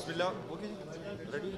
बिस्मिल्लाह okay ready हो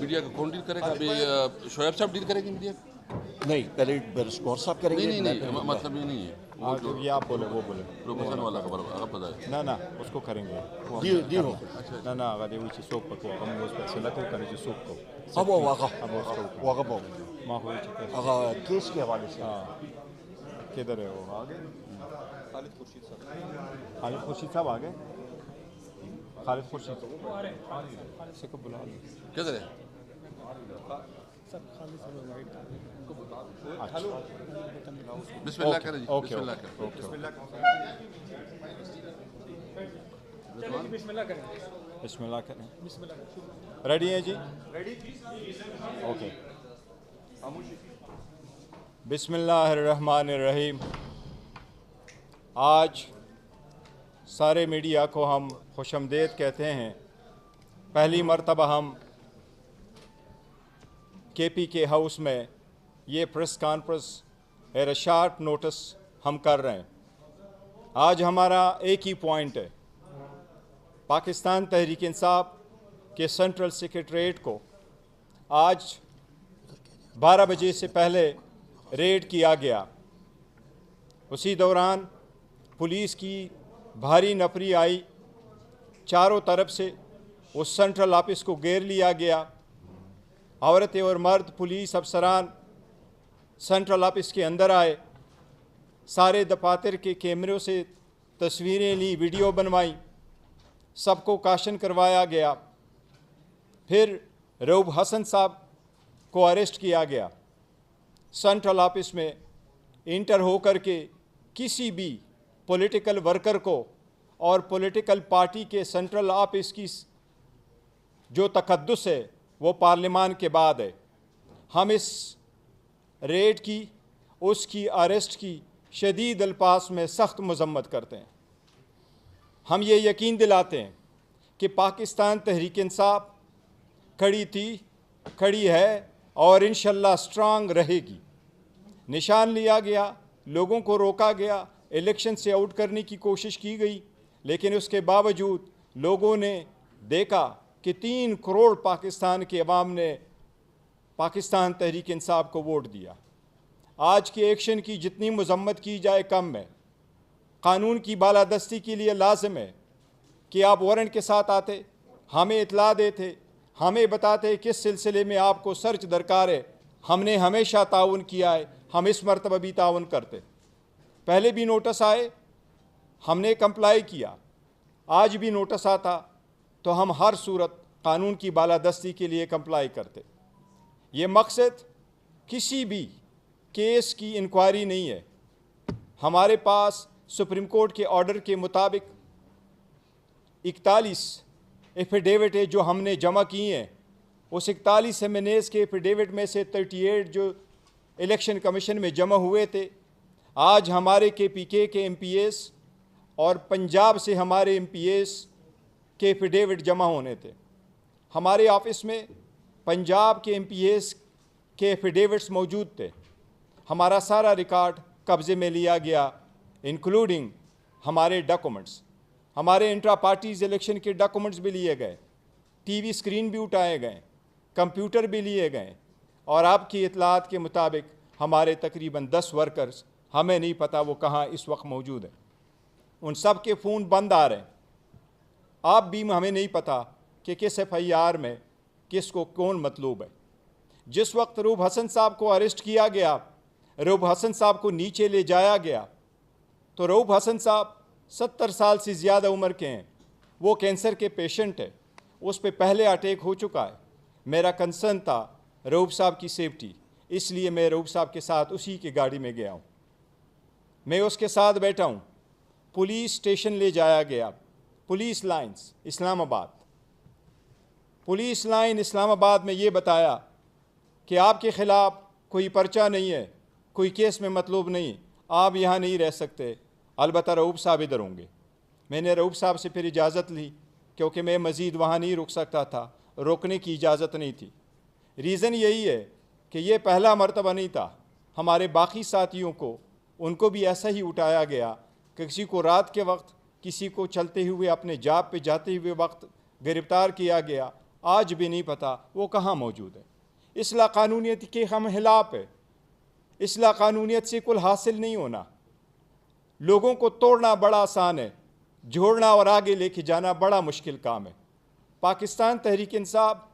media का कौन डील करेगा अभी शोएब साहब डील करेंगे मीडिया नहीं पहले बरस्कोर साहब करेंगे नहीं मतलब ये नहीं है हाँ तो ये आप बोले वो बोले प्रोफेशन वाला खबर अगर पता है ना ना उसको करेंगे दी हो ना ना अगर ये वही सोप को हम उस पर सिला को करें जो सोप को अब वागा अब उसको वागा बहु माँ हुई चीज़ अगर केस के हवाले से हाँ किधर है वो आगे खालिद खुर्शीद साहब खालिद खुर्शीद साहब आ गए खालिद खुर्शीद से को बुला लो किधर है बिस्मिल्लाह करें जी ओके बिस्मिल्लाह करें ओके बिस्मिल्लाह करें रेडी है जी रेडी ओके बिस्मिल्लाहिर्रहमानिर्रहीम। आज सारे मीडिया को हम खुशमदीद कहते हैं। पहली मर्तबा हम KPK हाउस में ये press conference air short notice हम कर रहे हैं। आज हमारा एक ही पॉइंट है, पाकिस्तान तहरीक इंसाफ के सेंट्रल सेक्रेटरीट को आज 12 बजे से पहले रेड किया गया। उसी दौरान पुलिस की भारी नफरी आई, चारों तरफ से उस सेंट्रल ऑफिस को घेर लिया गया। औरतें और मर्द पुलिस अफसरान सेंट्रल ऑफिस के अंदर आए, सारे दफातर के कैमरों से तस्वीरें ली, वीडियो बनवाई, सबको काशन करवाया गया। फिर रऊब हसन साहब को अरेस्ट किया गया। सेंट्रल ऑफिस में इंटर होकर के किसी भी पॉलिटिकल वर्कर को और पॉलिटिकल पार्टी के सेंट्रल ऑफिस की जो तकद्दुस है वो पार्लियामान के बाद है। हम इस रेड की, उसकी अरेस्ट की शदीद अल्फाज में सख्त मजम्मत करते हैं। हम ये यकीन दिलाते हैं कि पाकिस्तान तहरीक इंसाफ खड़ी थी, खड़ी है और इंशाल्लाह स्ट्रांग रहेगी। निशान लिया गया, लोगों को रोका गया, इलेक्शन से आउट करने की कोशिश की गई, लेकिन उसके बावजूद लोगों ने देखा कि 3 करोड़ पाकिस्तान के अवाम ने पाकिस्तान तहरीक इंसाफ को वोट दिया। आज के एक्शन की जितनी मजम्मत की जाए कम है। कानून की बालादस्ती के लिए लाजिम है कि आप वारंट के साथ आते, हमें इतला देते, हमें बताते किस सिलसिले में आपको सर्च दरकार है। हमने हमेशा ताउन किया है, हम इस मरतबा भी ताउन करते। पहले भी नोटिस आए, हमने कंप्लाई किया, आज भी नोटिस आता तो हम हर सूरत कानून की बालादस्ती के लिए कंप्लाई करते। ये मकसद किसी भी केस की इंक्वायरी नहीं है। हमारे पास सुप्रीम कोर्ट के ऑर्डर के मुताबिक 41 एफिडेविट है जो हमने जमा किए हैं। उस 41 एमएनएस के एफिडेविट में से 38 जो इलेक्शन कमीशन में जमा हुए थे। आज हमारे KPK के MPs और पंजाब से हमारे MPs के एफिडेविट जमा होने थे। हमारे ऑफिस में पंजाब के MPs के एफिडेविट्स मौजूद थे। हमारा सारा रिकॉर्ड कब्ज़े में लिया गया, इंक्लूडिंग हमारे डॉक्यूमेंट्स। हमारे इंट्रा पार्टीज़ इलेक्शन के डॉक्यूमेंट्स भी लिए गए, TV स्क्रीन भी उठाए गए, कंप्यूटर भी लिए गए। और आपकी इतलात के मुताबिक हमारे तकरीबन 10 वर्कर्स, हमें नहीं पता वो कहाँ इस वक्त मौजूद हैं। उन सब के फ़ोन बंद आ रहे हैं। आप भी हमें नहीं पता कि किस FIR में किसको कौन मतलूब है। जिस वक्त रऊब हसन साहब को अरेस्ट किया गया, रऊब हसन साहब को नीचे ले जाया गया, तो रऊब हसन साहब 70 साल से ज़्यादा उम्र के हैं। वो कैंसर के पेशेंट है, उस पर पहले अटैक हो चुका है। मेरा कंसर्न था रऊब साहब की सेफ्टी, इसलिए मैं रऊब साहब के साथ उसी की गाड़ी में गया हूँ। मैं उसके साथ बैठा हूँ। पुलिस स्टेशन ले जाया गया, police lines Islamabad. Police line Islamabad में ये बताया कि आपके ख़िलाफ़ कोई पर्चा नहीं है, कोई केस में मतलूब नहीं, आप यहाँ नहीं रह सकते, अलबत्ता रऊब साहब इधर होंगे। मैंने रऊब साहब से फिर इजाज़त ली, क्योंकि मैं मज़ीद वहाँ नहीं रुक सकता था, रोकने की इजाज़त नहीं थी। रीज़न यही है कि ये पहला मर्तबा नहीं था। हमारे बाकी साथियों को उनको भी ऐसा ही उठाया गया कि किसी को रात के वक्त, किसी को चलते हुए अपने जॉब पे जाते हुए वक्त गिरफ्तार किया गया। आज भी नहीं पता वो कहाँ मौजूद है। इसला कानूनियत के हम खिलाफ है। इसला कानूनियत से कुल हासिल नहीं होना। लोगों को तोड़ना बड़ा आसान है, जोड़ना और आगे लेके जाना बड़ा मुश्किल काम है। पाकिस्तान तहरीक इंसाफ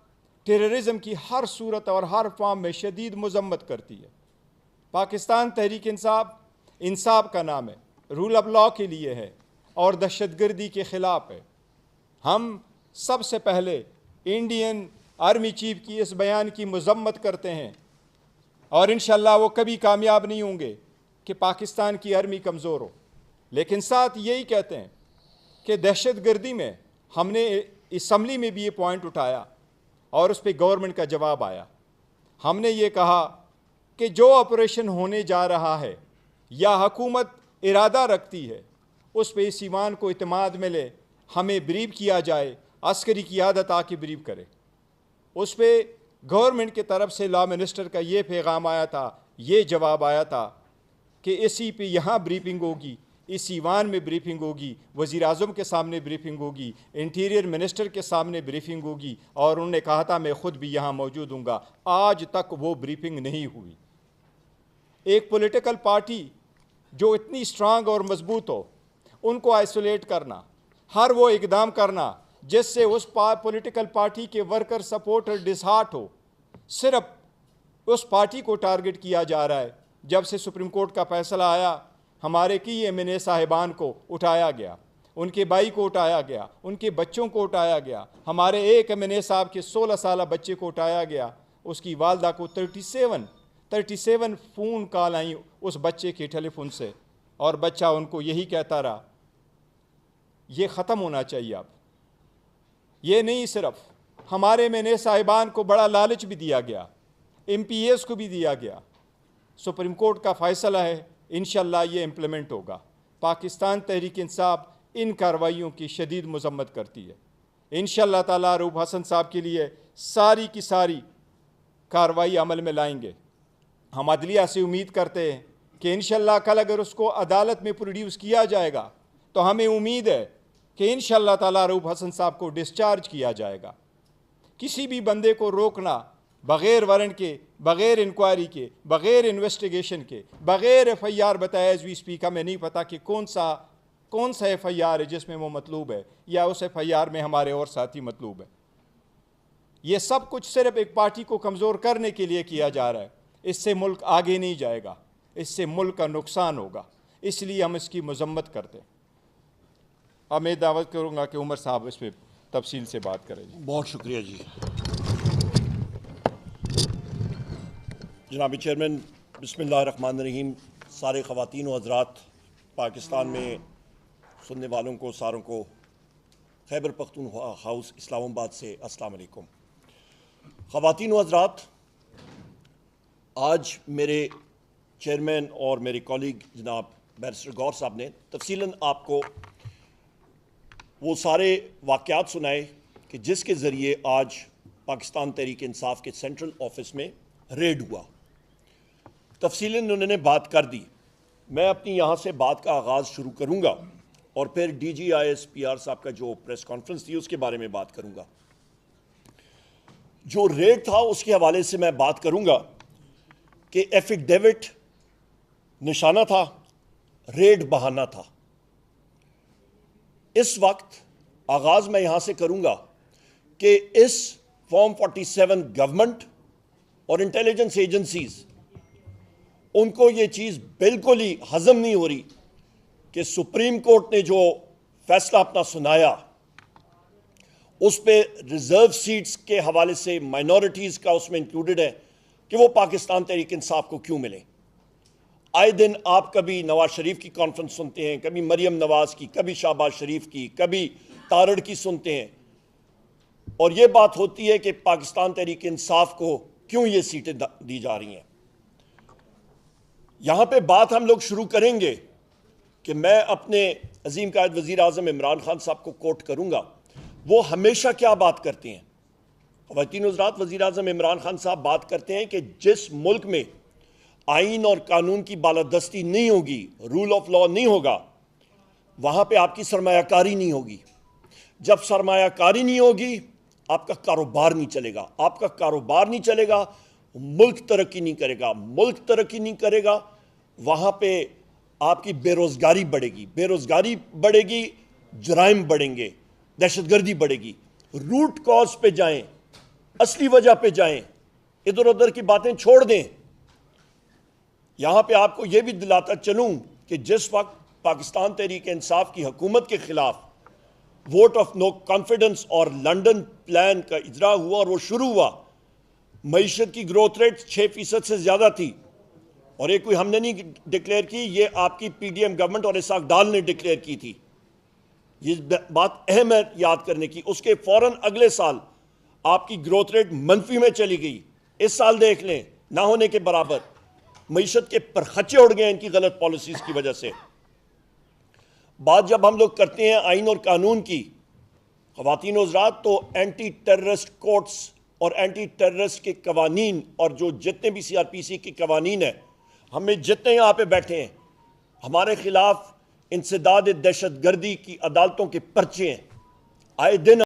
टेररिज्म की हर सूरत और हर फॉर्म में शदीद मजम्मत करती है। पाकिस्तान तहरीक इंसाफ इंसाफ का नाम है, रूल ऑफ लॉ के लिए है और दहशतगर्दी के ख़िलाफ़ है। हम सबसे पहले इंडियन आर्मी चीफ की इस बयान की मजम्मत करते हैं और इंशाअल्लाह वो कभी कामयाब नहीं होंगे कि पाकिस्तान की आर्मी कमज़ोर हो। लेकिन साथ यही कहते हैं कि दहशतगर्दी में हमने असम्बली में भी ये पॉइंट उठाया और उस पर गवर्नमेंट का जवाब आया। हमने ये कहा कि जो ऑपरेशन होने जा रहा है या हुकूमत इरादा रखती है उस पर इस ईमान को इत्मीनान मिले, हमें ब्रीफ किया जाए, अस्करी क़ियादत आके ब्रीफ करे। उस पर गवर्नमेंट की तरफ से लॉ मिनिस्टर का ये पैगाम आया था, ये जवाब आया था कि इसी पे यहाँ ब्रीफिंग होगी, इस ईवान में ब्रीफिंग होगी, वज़ीर आज़म के सामने ब्रीफिंग होगी, इंटीरियर मिनिस्टर के सामने ब्रीफिंग होगी और उन्होंने कहा था मैं ख़ुद भी यहाँ मौजूद हूँगा। आज तक वो ब्रीफिंग नहीं हुई। एक पॉलिटिकल पार्टी जो इतनी स्ट्रांग और मजबूत हो उनको आइसोलेट करना, हर वो इकदाम करना जिससे उस पॉलिटिकल पार्टी के वर्कर सपोर्टर डिसहार्ट हो, सिर्फ उस पार्टी को टारगेट किया जा रहा है। जब से सुप्रीम कोर्ट का फैसला आया हमारे की एमएनए साहिबान को उठाया गया, उनके भाई को उठाया गया, उनके बच्चों को उठाया गया। हमारे एक एमएनए साहब के 16 साल बच्चे को उठाया गया, उसकी वालदा को 37 फ़ोन कॉल आई उस बच्चे के टेलीफोन से और बच्चा उनको यही कहता रहा ये ख़त्म होना चाहिए। अब ये नहीं, सिर्फ हमारे एमएनए साहिबान को बड़ा लालच भी दिया गया, एमपीएस को भी दिया गया। सुप्रीम कोर्ट का फ़ैसला है, इंशाअल्लाह ये इम्प्लीमेंट होगा। पाकिस्तान तहरीक इंसाफ इन कार्रवाइयों की शदीद मजम्मत करती है। इंशाअल्लाह ताला रूब हसन साहब के लिए सारी की सारी कार्रवाई अमल में लाएंगे। हम अदलिया से उम्मीद करते हैं कि इंशाअल्लाह कल अगर उसको अदालत में प्रोड्यूस किया जाएगा तो हमें उम्मीद है कि इंशाअल्लाह ताला रूब हसन साहब को डिस्चार्ज किया जाएगा। किसी भी बंदे को रोकना बग़ैर वारंट के, बग़ैर इंक्वायरी के, बग़ैर इन्वेस्टिगेशन के, बग़ैर FIR बताया एज वी स्पीक, हमें नहीं पता कि कौन सा FIR है जिसमें वो मतलूब है या उस FIR में हमारे और साथी मतलूब है। ये सब कुछ सिर्फ एक पार्टी को कमज़ोर करने के लिए किया जा रहा है। इससे मुल्क आगे नहीं जाएगा, इससे मुल्क का नुकसान होगा, इसलिए हम इसकी मजम्मत करते हैं। अब मैं दावत करूँगा कि उमर साहब इस पर तफसील से बात करें। बहुत शुक्रिया जी। जनाब चेयरमैन, बिस्मिल्लाहिर्रहमानिर्रहीम। सारे ख़वातीन व हज़रात, पाकिस्तान में सुनने वालों को सारों को खैबर पख्तूनख्वा हाउस इस्लामाबाद से अस्सलाम वालेकुम। ख़वातीन व हज़रात, आज मेरे चेयरमैन और मेरे कॉलीग जनाब बैरिस्टर गौर साहब ने तफसीलन आपको वो सारे वाक़यात सुनाए कि जिसके ज़रिए आज पाकिस्तान तहरीक इंसाफ के सेंट्रल ऑफिस में रेड हुआ। तफसीलन उन्होंने बात कर दी। मैं अपनी यहाँ से बात का आगाज़ शुरू करूँगा और फिर DGIS-PR साहब का जो प्रेस कॉन्फ्रेंस थी उसके बारे में बात करूँगा। जो रेड था उसके हवाले से मैं बात करूँगा कि एफिडेविट निशाना था, रेड बहाना था। इस वक्त आगाज़ मैं यहाँ से करूँगा कि इस फॉर्म 47 गवर्नमेंट और इंटेलिजेंस एजेंसीज़, उनको ये चीज़ बिल्कुल ही हज़म नहीं हो रही कि सुप्रीम कोर्ट ने जो फैसला अपना सुनाया उस पे रिज़र्व सीट्स के हवाले से माइनॉरिटीज़ का उसमें इंक्लूडेड है कि वो पाकिस्तान तहरीक इंसाफ को क्यों मिले। आए दिन आप कभी नवाज शरीफ की कॉन्फ्रेंस सुनते हैं, कभी मरियम नवाज की, कभी शहबाज शरीफ की, कभी तारड़ की सुनते हैं और ये बात होती है कि पाकिस्तान तहरीक इंसाफ को क्यों ये सीटें दी जा रही हैं। यहाँ पे बात हम लोग शुरू करेंगे कि मैं अपने अजीम कायद वज़ीर आज़म इमरान खान साहब को कोट करूँगा। वो हमेशा क्या बात करते हैं, ख़वातीन हज़रात, वज़ीर आज़म इमरान खान साहब बात करते हैं कि जिस मुल्क में आइन और कानून की बालादस्ती नहीं होगी, रूल ऑफ लॉ नहीं होगा, वहां पे आपकी सरमायाकारी नहीं होगी। जब सरमायाकारी नहीं होगी, आपका कारोबार नहीं चलेगा। आपका कारोबार नहीं चलेगा, मुल्क तरक्की नहीं करेगा। मुल्क तरक्की नहीं करेगा, वहां पे आपकी बेरोजगारी बढ़ेगी। बेरोजगारी बढ़ेगी, जराइम बढ़ेंगे, दहशतगर्दी बढ़ेगी। रूट कॉज पे जाएं, असली वजह पे जाएं, इधर उधर की बातें छोड़ दें। यहां पे आपको यह भी दिलाता चलूं कि जिस वक्त पाकिस्तान तहरीक इंसाफ की हुकूमत के खिलाफ वोट ऑफ नो कॉन्फिडेंस और लंदन प्लान का इजरा हुआ और वो शुरू हुआ, मईशत की ग्रोथ रेट 6% से ज्यादा थी। और ये कोई हमने नहीं डिक्लेयर की, ये आपकी पीडीएम गवर्नमेंट और इसाक डाल ने डिक्लेयर की थी। ये बात अहम है याद करने की। उसके फौरन अगले साल आपकी ग्रोथ रेट मनफी में चली गई। इस साल देख लें, ना होने के बराबर। मईशत के परखच्चे उड़ गए इनकी गलत पॉलिसीज की वजह से। बात जब हम लोग करते हैं आइन और कानून की, ख़वातीन हज़रात, तो एंटी टेररिस्ट कोर्ट्स और एंटी टेररिस्ट के कवानीन और जो जितने भी सीआरपीसी के कवानीन हैं, हमें जितने यहाँ पे बैठे हैं, हमारे खिलाफ इंसदाद दहशत गर्दी की अदालतों के पर्चे हैं। आए दिन